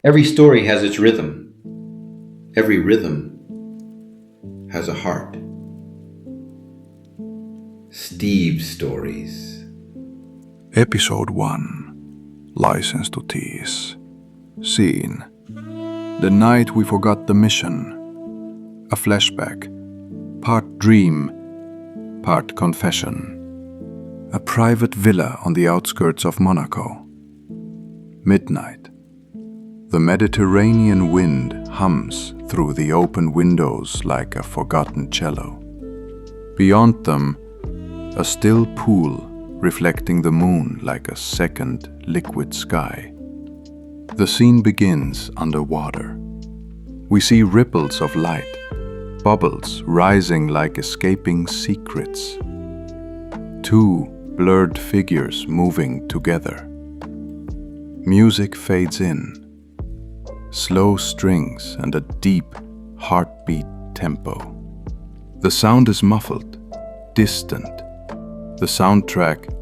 Every story has its rhythm. Every rhythm has a heart. Steve Stories. Episode 1. License to Tease. Scene. The night we forgot the mission. A flashback. Part dream, part confession. A private villa on the outskirts of Monaco. Midnight. The Mediterranean wind hums through the open windows like a forgotten cello. Beyond them, a still pool reflecting the moon like a second liquid sky. The scene begins underwater. We see ripples of light, bubbles rising like escaping secrets. Two blurred figures moving together. Music fades in. Slow strings and a deep, heartbeat tempo. The sound is muffled, distant, the soundtrack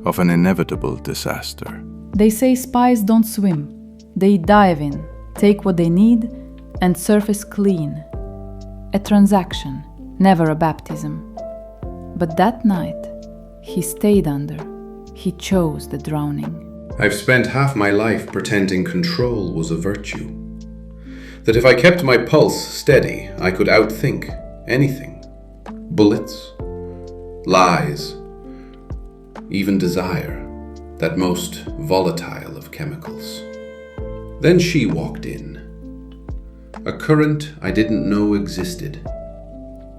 of an inevitable disaster. They say spies don't swim. They dive in, take what they need, and surface clean. A transaction, never a baptism. But that night, he stayed under. He chose the drowning. I've spent half my life pretending control was a virtue. That if I kept my pulse steady, I could outthink anything. Bullets, lies, even desire, that most volatile of chemicals. Then she walked in. A current I didn't know existed.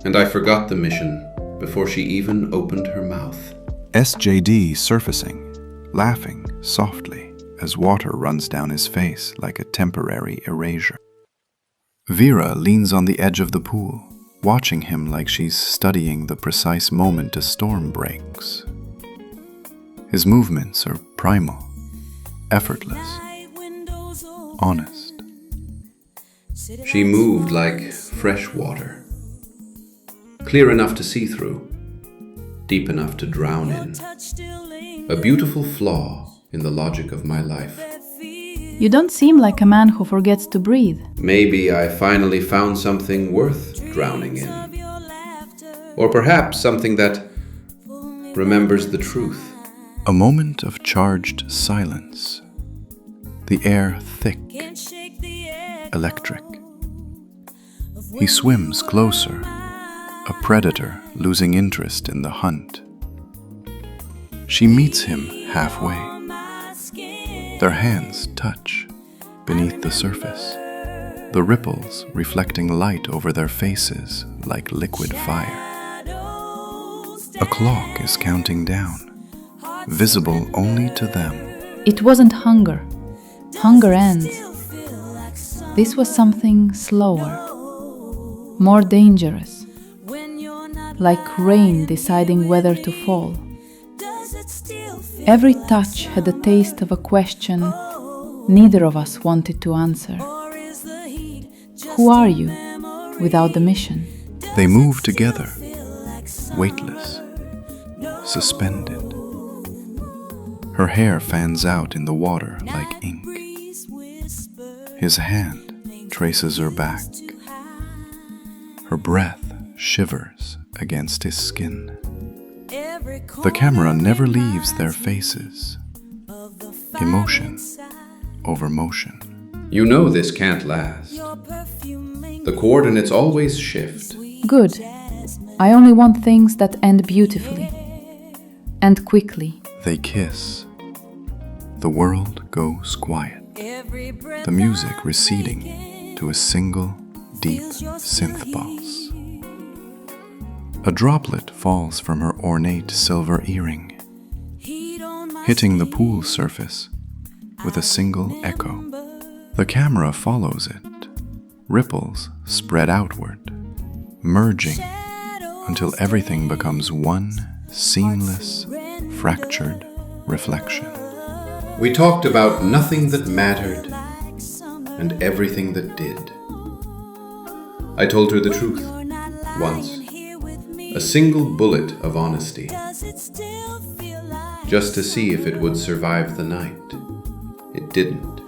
And I forgot the mission before she even opened her mouth. S.J.D surfacing, laughing softly as water runs down his face like a temporary erasure. Vera leans on the edge of the pool, watching him like she's studying the precise moment a storm breaks. His movements are primal, effortless, honest. She moved like fresh water, clear enough to see through, deep enough to drown in. A beautiful flaw in the logic of my life. You don't seem like a man who forgets to breathe. Maybe I finally found something worth drowning in. Or perhaps something that remembers the truth. A moment of charged silence. The air thick, electric. He swims closer, a predator losing interest in the hunt. She meets him halfway. Their hands touch beneath the surface, the ripples reflecting light over their faces like liquid fire. A clock is counting down, visible only to them. It wasn't hunger. Hunger ends. This was something slower, more dangerous, like rain deciding whether to fall. Every touch had a taste of a question neither of us wanted to answer. Who are you without the mission? They move together, weightless, suspended. Her hair fans out in the water like ink. His hand traces her back. Her breath shivers against his skin. The camera never leaves their faces. Emotion over motion. You know this can't last. The coordinates always shift. Good. I only want things that end beautifully. And quickly. They kiss. The world goes quiet. The music receding to a single deep synth pulse. A droplet falls from her ornate silver earring, hitting the pool surface with a single echo. The camera follows it. Ripples spread outward, merging until everything becomes one seamless, fractured reflection. We talked about nothing that mattered and everything that did. I told her the truth once. A single bullet of honesty, just to see if it would survive the night. It didn't.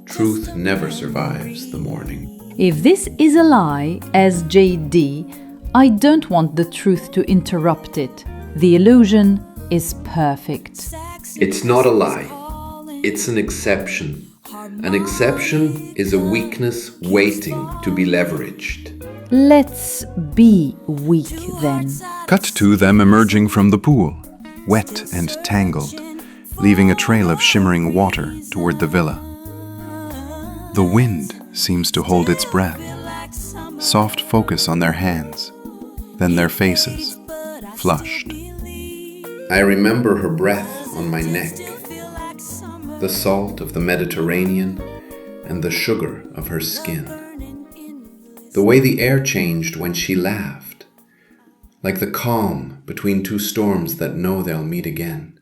Truth never survives the morning. If this is a lie, S.J.D, I don't want the truth to interrupt it. The illusion is perfect. It's not a lie. It's an exception. An exception is a weakness waiting to be leveraged. Let's be weak then. Cut to them emerging from the pool, wet and tangled, leaving a trail of shimmering water toward the villa. The wind seems to hold its breath. Soft focus on their hands, then their faces, flushed. I remember her breath on my neck, the salt of the Mediterranean and the sugar of her skin. The way the air changed when she laughed, like the calm between two storms that know they'll meet again.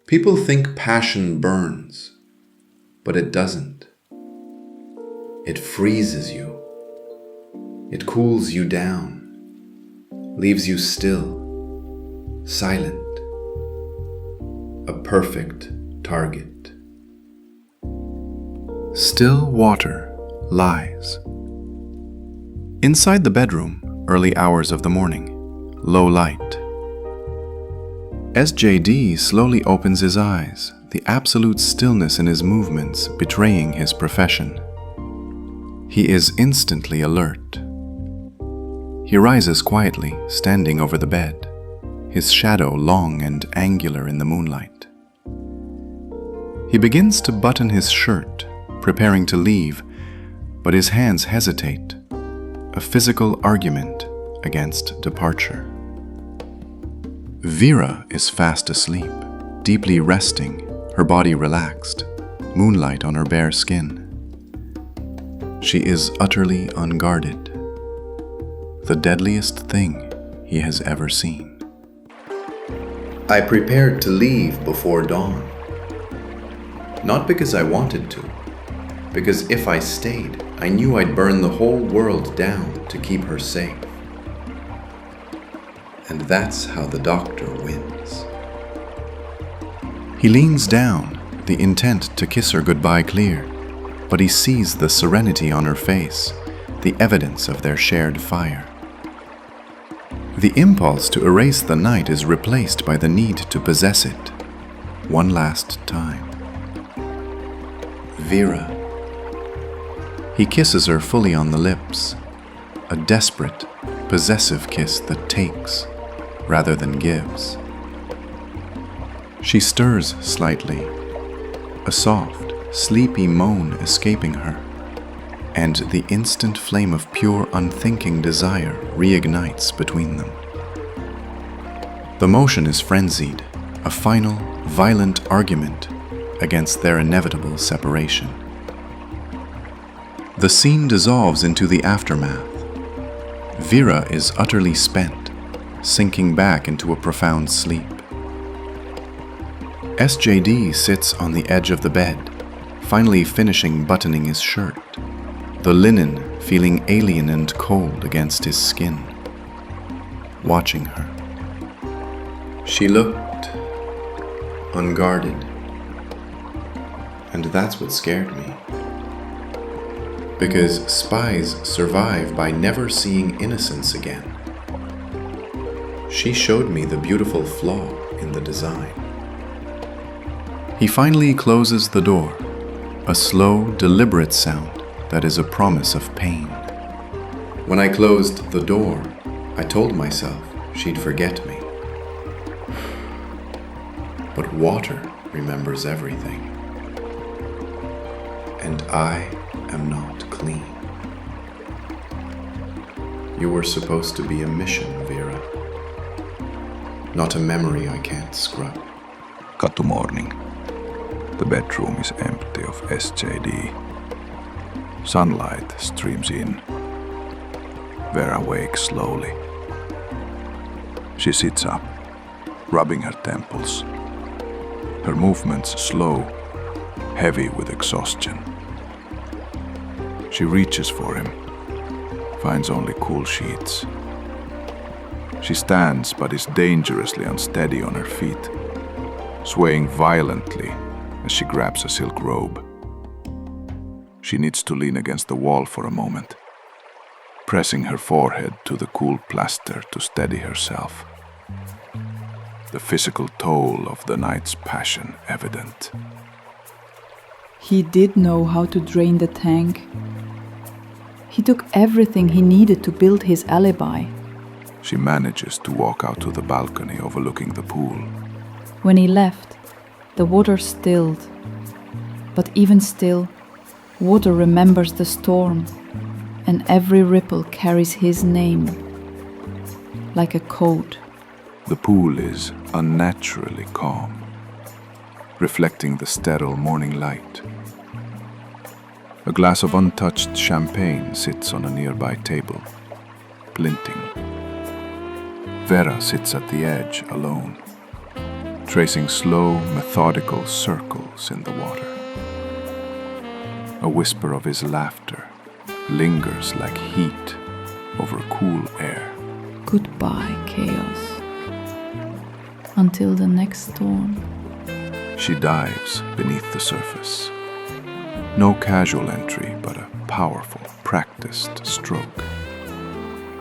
People think passion burns, but it doesn't. It freezes you. It cools you down, leaves you still, silent. A perfect target. Still water lies. Inside the bedroom, early hours of the morning, low light. S.J.D slowly opens his eyes, the absolute stillness in his movements betraying his profession. He is instantly alert. He rises quietly, standing over the bed, his shadow long and angular in the moonlight. He begins to button his shirt, preparing to leave, but his hands hesitate, a physical argument against departure. Vera is fast asleep, deeply resting, her body relaxed, moonlight on her bare skin. She is utterly unguarded, the deadliest thing he has ever seen. I prepared to leave before dawn. Not because I wanted to, because if I stayed, I knew I'd burn the whole world down to keep her safe. And that's how the doctor wins. He leans down, the intent to kiss her goodbye clear, but he sees the serenity on her face, the evidence of their shared fire. The impulse to erase the night is replaced by the need to possess it, one last time. Vera. He kisses her fully on the lips, a desperate, possessive kiss that takes rather than gives. She stirs slightly, a soft, sleepy moan escaping her, and the instant flame of pure, unthinking desire reignites between them. The motion is frenzied, a final, violent argument against their inevitable separation. The scene dissolves into the aftermath. Vera is utterly spent, sinking back into a profound sleep. S.J.D sits on the edge of the bed, finally finishing buttoning his shirt, the linen feeling alien and cold against his skin, watching her. She looked unguarded, and that's what scared me. Because spies survive by never seeing innocence again. She showed me the beautiful flaw in the design. He finally closes the door, a slow, deliberate sound that is a promise of pain. When I closed the door, I told myself she'd forget me. But water remembers everything. And I am not clean. You were supposed to be a mission, Vera. Not a memory I can't scrub. Cut to morning. The bedroom is empty of S.J.D. Sunlight streams in. Vera wakes slowly. She sits up, rubbing her temples. Her movements slow, heavy with exhaustion. She reaches for him, finds only cool sheets. She stands but is dangerously unsteady on her feet, swaying violently as she grabs a silk robe. She needs to lean against the wall for a moment, pressing her forehead to the cool plaster to steady herself. The physical toll of the night's passion evident. He did know how to drain the tank. He took everything he needed to build his alibi. She manages to walk out to the balcony overlooking the pool. When he left, the water stilled. But even still, water remembers the storm, and every ripple carries his name, like a code. The pool is unnaturally calm, reflecting the sterile morning light. A glass of untouched champagne sits on a nearby table, glinting. Vera sits at the edge alone, tracing slow, methodical circles in the water. A whisper of his laughter lingers like heat over cool air. Goodbye, chaos. Until the next storm. She dives beneath the surface. No casual entry, but a powerful, practiced stroke.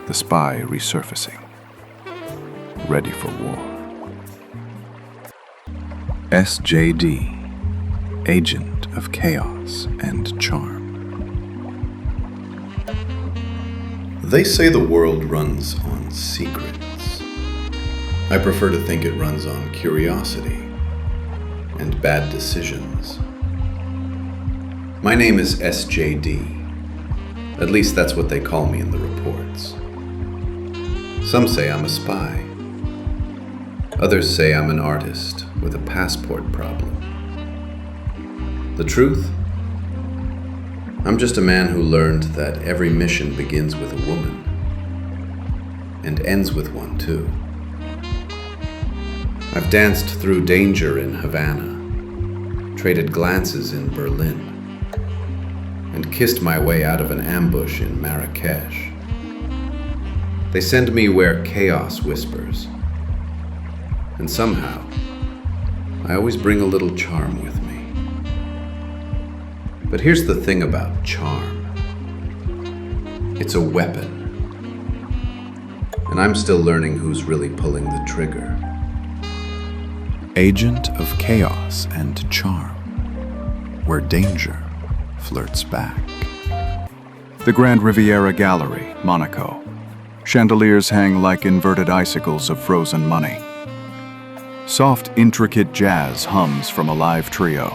The spy resurfacing, ready for war. S.J.D, agent of chaos and charm. They say the world runs on secrets. I prefer to think it runs on curiosity and bad decisions. My name is S.J.D. At least that's what they call me in the reports. Some say I'm a spy. Others say I'm an artist with a passport problem. The truth? I'm just a man who learned that every mission begins with a woman and ends with one too. I've danced through danger in Havana, traded glances in Berlin, and kissed my way out of an ambush in Marrakesh. They send me where chaos whispers, and somehow I always bring a little charm with me. But here's the thing about charm. It's a weapon, and I'm still learning who's really pulling the trigger. Agent of chaos and charm, where danger flirts back. The Grand Riviera Gallery, Monaco. Chandeliers hang like inverted icicles of frozen money. Soft, intricate jazz hums from a live trio.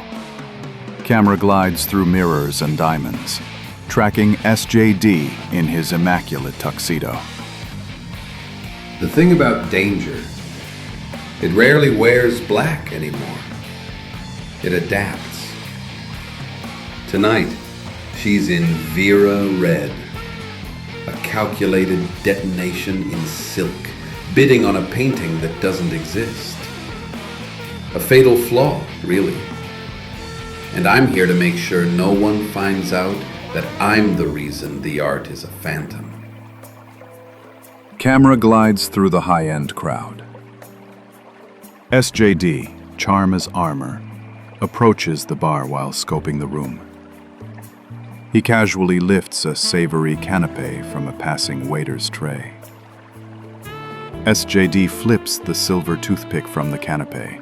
Camera glides through mirrors and diamonds, tracking S.J.D in his immaculate tuxedo. The thing about danger, it rarely wears black anymore. It adapts. Tonight, she's in Vera Red, a calculated detonation in silk, bidding on a painting that doesn't exist. A fatal flaw, really. And I'm here to make sure no one finds out that I'm the reason the art is a phantom. Camera glides through the high-end crowd. S.J.D, charm as armor, approaches the bar while scoping the room. He casually lifts a savory canapé from a passing waiter's tray. S.J.D flips the silver toothpick from the canapé,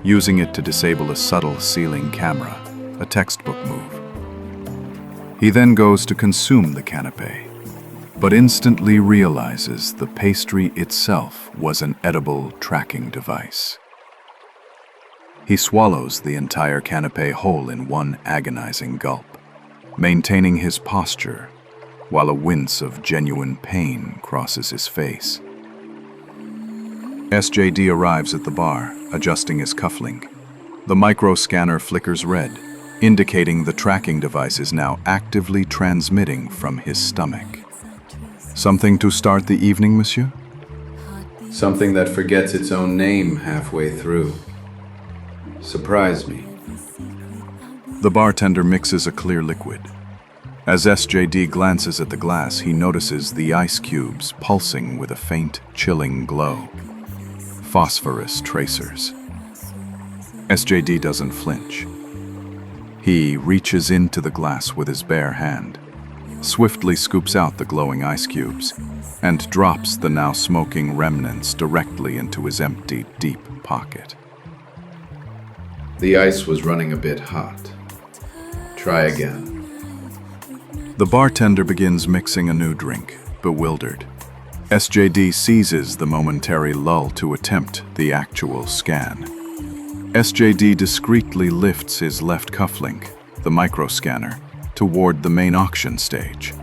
using it to disable a subtle ceiling camera, a textbook move. He then goes to consume the canapé, but instantly realizes the pastry itself was an edible tracking device. He swallows the entire canapé whole in one agonizing gulp, maintaining his posture while a wince of genuine pain crosses his face. S.J.D arrives at the bar, adjusting his cufflink. The micro-scanner flickers red, indicating the tracking device is now actively transmitting from his stomach. Something to start the evening, monsieur? Something that forgets its own name halfway through. Surprise me. The bartender mixes a clear liquid. As S.J.D glances at the glass, he notices the ice cubes pulsing with a faint, chilling glow. Phosphorus tracers. S.J.D doesn't flinch. He reaches into the glass with his bare hand, swiftly scoops out the glowing ice cubes, and drops the now smoking remnants directly into his empty, deep pocket. The ice was running a bit hot. Try again. The bartender begins mixing a new drink, bewildered. S.J.D seizes the momentary lull to attempt the actual scan. S.J.D discreetly lifts his left cufflink, the microscanner, toward the main auction stage.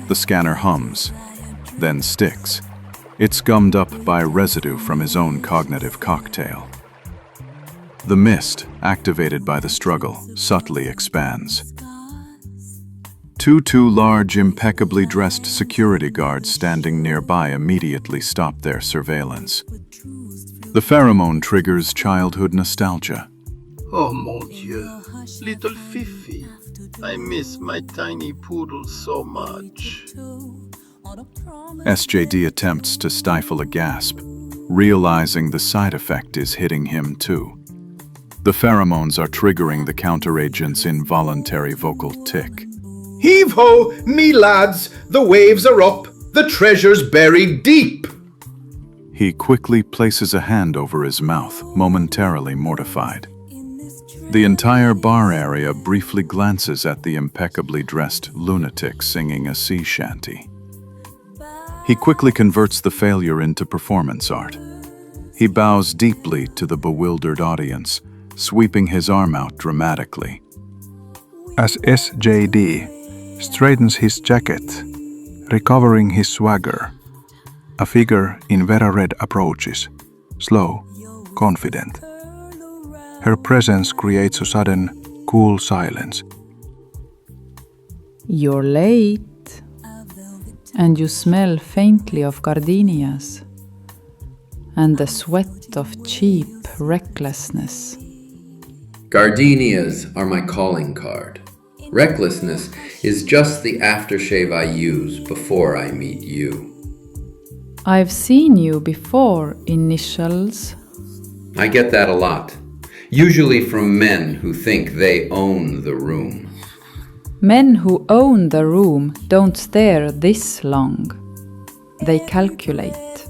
The scanner hums, then sticks. It's gummed up by residue from his own cognitive cocktail. The mist, activated by the struggle, subtly expands. Two large, impeccably dressed security guards standing nearby immediately stop their surveillance. The pheromone triggers childhood nostalgia. Oh mon Dieu, little Fifi, I miss my tiny poodle so much. S.J.D attempts to stifle a gasp, realizing the side effect is hitting him too. The pheromones are triggering the counteragent's involuntary vocal tick. Heave-ho, me lads, the waves are up, the treasure's buried deep. He quickly places a hand over his mouth, momentarily mortified. The entire bar area briefly glances at the impeccably dressed lunatic singing a sea shanty. He quickly converts the failure into performance art. He bows deeply to the bewildered audience, sweeping his arm out dramatically. As S.J.D straightens his jacket, recovering his swagger, a figure in Vera Red approaches, slow, confident. Her presence creates a sudden, cool silence. You're late, and you smell faintly of gardenias and the sweat of cheap recklessness. Gardenias are my calling card. Recklessness is just the aftershave I use before I meet you. I've seen you before, initials. I get that a lot, usually from men who think they own the room. Men who own the room don't stare this long. They calculate.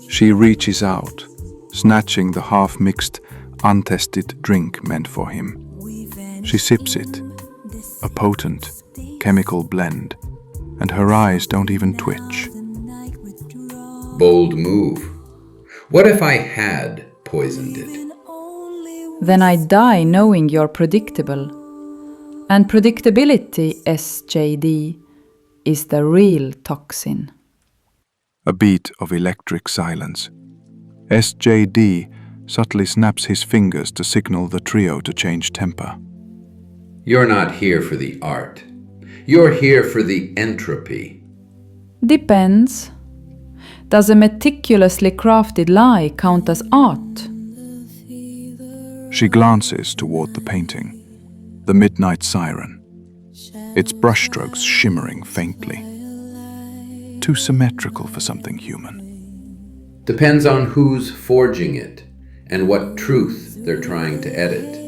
She reaches out, snatching the half-mixed, untested drink meant for him. She sips it, a potent, chemical blend, and her eyes don't even twitch. Bold move. What if I had poisoned it? Then I die knowing you're predictable. And predictability, S.J.D, is the real toxin. A beat of electric silence. S.J.D subtly snaps his fingers to signal the trio to change temper. You're not here for the art. You're here for the entropy. Depends. Does a meticulously crafted lie count as art? She glances toward the painting, the midnight siren, its brushstrokes shimmering faintly. Too symmetrical for something human. Depends on who's forging it and what truth they're trying to edit.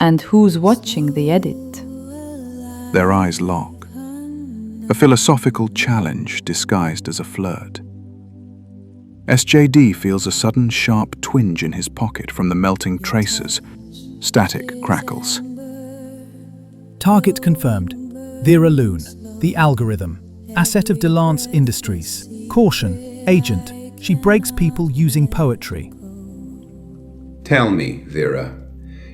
And who's watching the edit? Their eyes lock. A philosophical challenge disguised as a flirt. S.J.D feels a sudden sharp twinge in his pocket from the melting traces. Static crackles. Target confirmed. Vera Lune, the algorithm. Asset of DeLance Industries. Caution, agent. She breaks people using poetry. Tell me, Vera,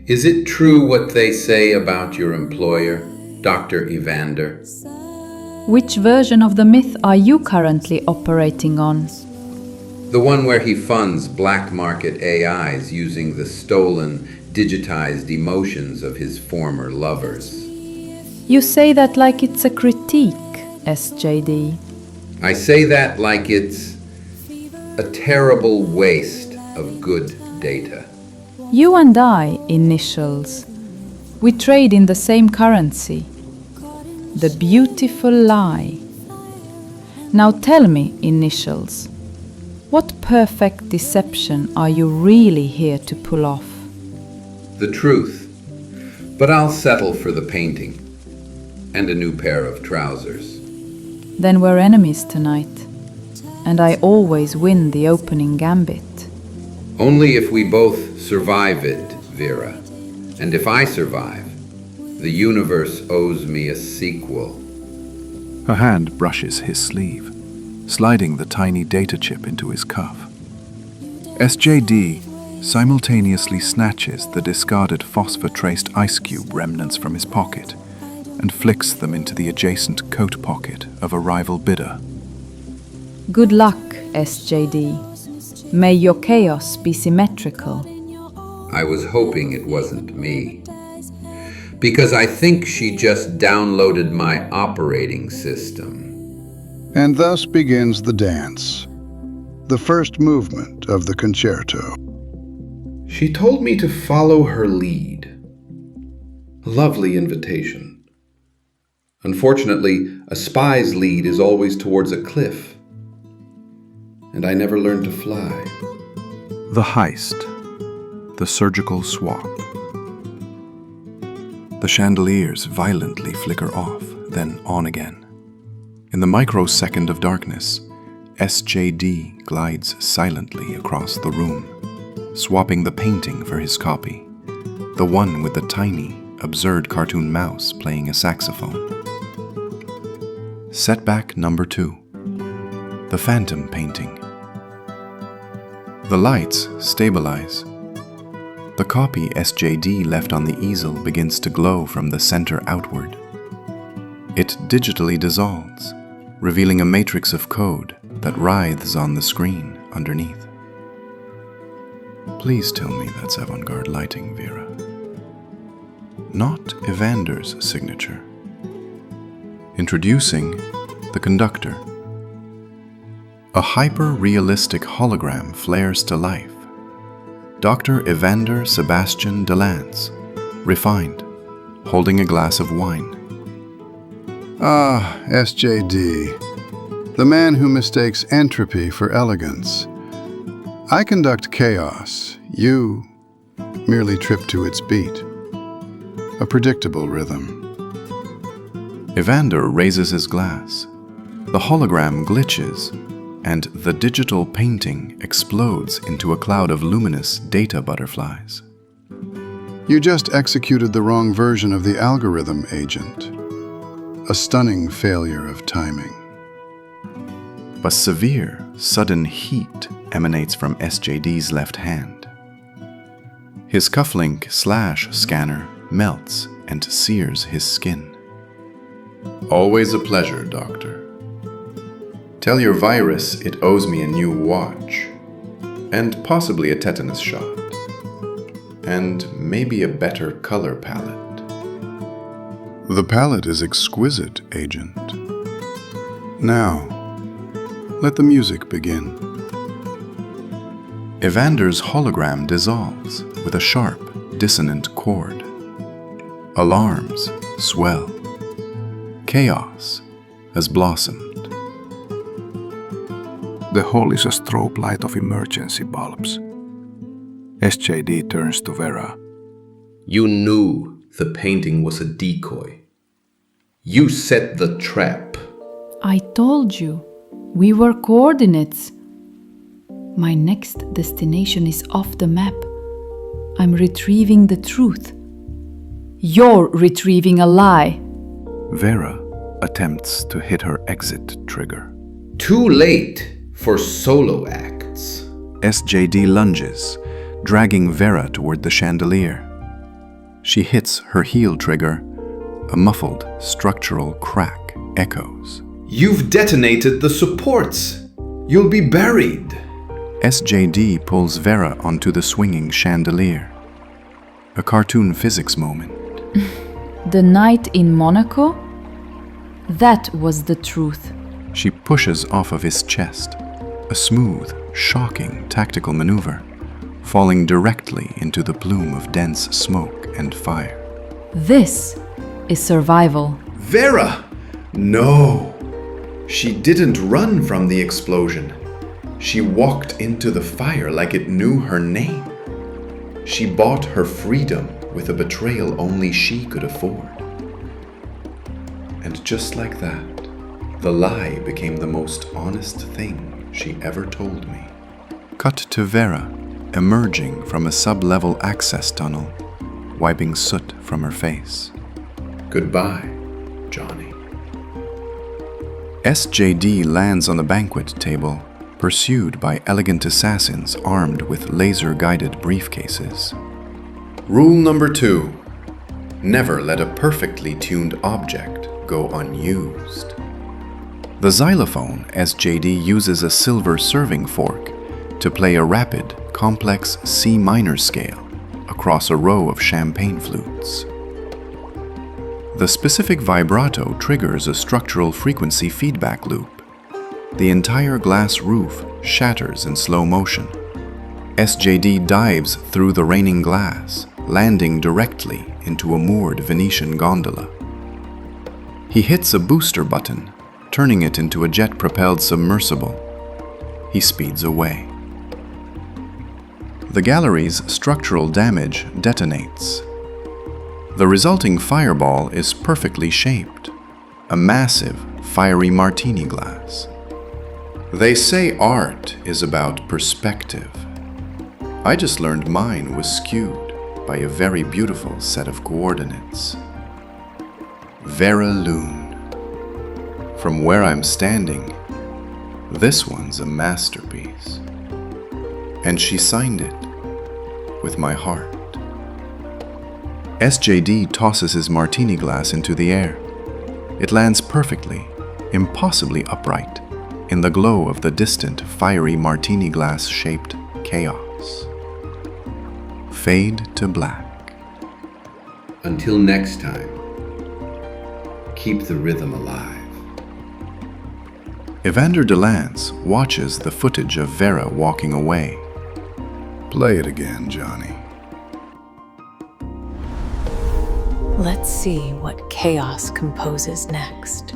is it true what they say about your employer, Dr. Evander? Which version of the myth are you currently operating on? The one where he funds black market AIs using the stolen, digitized emotions of his former lovers. You say that like it's a critique, S.J.D. I say that like it's a terrible waste of good data. You and I, initials, we trade in the same currency. The beautiful lie. Now tell me, initials, what perfect deception are you really here to pull off? The truth, But I'll settle for the painting and a new pair of trousers. Then we're enemies tonight, and I always win the opening gambit. Only if we both survive it, Vera. And if I survive, the universe owes me a sequel. Her hand brushes his sleeve, sliding the tiny data chip into his cuff. S.J.D. simultaneously snatches the discarded phosphor-traced ice cube remnants from his pocket and flicks them into the adjacent coat pocket of a rival bidder. Good luck, S.J.D. May your chaos be symmetrical. I was hoping it wasn't me. Because I think she just downloaded my operating system. And thus begins the dance, the first movement of the concerto. She told me to follow her lead. A lovely invitation. Unfortunately, a spy's lead is always towards a cliff. And I never learned to fly. The heist. The surgical swap. The chandeliers violently flicker off, then on again. In the microsecond of darkness, S.J.D. glides silently across the room, swapping the painting for his copy, the one with the tiny, absurd cartoon mouse playing a saxophone. Setback number 2. The phantom painting. The lights stabilize. The copy S.J.D. left on the easel begins to glow from the center outward. It digitally dissolves, revealing a matrix of code that writhes on the screen underneath. Please tell me that's avant-garde lighting, Vera. Not Evander's signature. Introducing the conductor. A hyper-realistic hologram flares to life. Dr. Evander Sebastian DeLance, refined, holding a glass of wine. Ah, S.J.D., the man who mistakes entropy for elegance. I conduct chaos. You merely trip to its beat. A predictable rhythm. Evander raises his glass. The hologram glitches, and the digital painting explodes into a cloud of luminous data butterflies. You just executed the wrong version of the algorithm, Agent. A stunning failure of timing. A severe, sudden heat emanates from S.J.D.'s left hand. His cufflink / scanner melts and sears his skin. Always a pleasure, Doctor. Tell your virus it owes me a new watch, and possibly a tetanus shot, and maybe a better color palette. The palette is exquisite, Agent. Now, let the music begin. Evander's hologram dissolves with a sharp, dissonant chord. Alarms swell. Chaos has blossomed. The hall is a strobe light of emergency bulbs. S.J.D. turns to Vera. You knew the painting was a decoy. You set the trap. I told you, we were coordinates. My next destination is off the map. I'm retrieving the truth. You're retrieving a lie. Vera attempts to hit her exit trigger. Too late for solo acts. S.J.D. lunges, dragging Vera toward the chandelier. She hits her heel trigger. A muffled, structural crack echoes. You've detonated the supports. You'll be buried. S.J.D. pulls Vera onto the swinging chandelier. A cartoon physics moment. The night in Monaco? That was the truth. She pushes off of his chest. A smooth, shocking tactical maneuver, falling directly into the plume of dense smoke and fire. This is survival. Vera! No! She didn't run from the explosion. She walked into the fire like it knew her name. She bought her freedom with a betrayal only she could afford. And just like that, the lie became the most honest thing she ever told me. Cut to Vera, emerging from a sub-level access tunnel, wiping soot from her face. Goodbye, Johnny. S.J.D. lands on the banquet table, pursued by elegant assassins armed with laser-guided briefcases. Rule number 2. Never let a perfectly tuned object go unused. The xylophone, S.J.D. uses a silver serving fork to play a rapid, complex C minor scale across a row of champagne flutes. The specific vibrato triggers a structural frequency feedback loop. The entire glass roof shatters in slow motion. S.J.D. dives through the raining glass, landing directly into a moored Venetian gondola. He hits a booster button, turning it into a jet-propelled submersible. He speeds away. The gallery's structural damage detonates. The resulting fireball is perfectly shaped, a massive, fiery martini glass. They say art is about perspective. I just learned mine was skewed by a very beautiful set of coordinates. Vera Lune. From where I'm standing, this one's a masterpiece. And she signed it with my heart. S.J.D. tosses his martini glass into the air. It lands perfectly, impossibly upright, in the glow of the distant, fiery martini glass-shaped chaos. Fade to black. Until next time, keep the rhythm alive. Evander DeLance watches the footage of Vera walking away. Play it again, Johnny. Let's see what chaos composes next.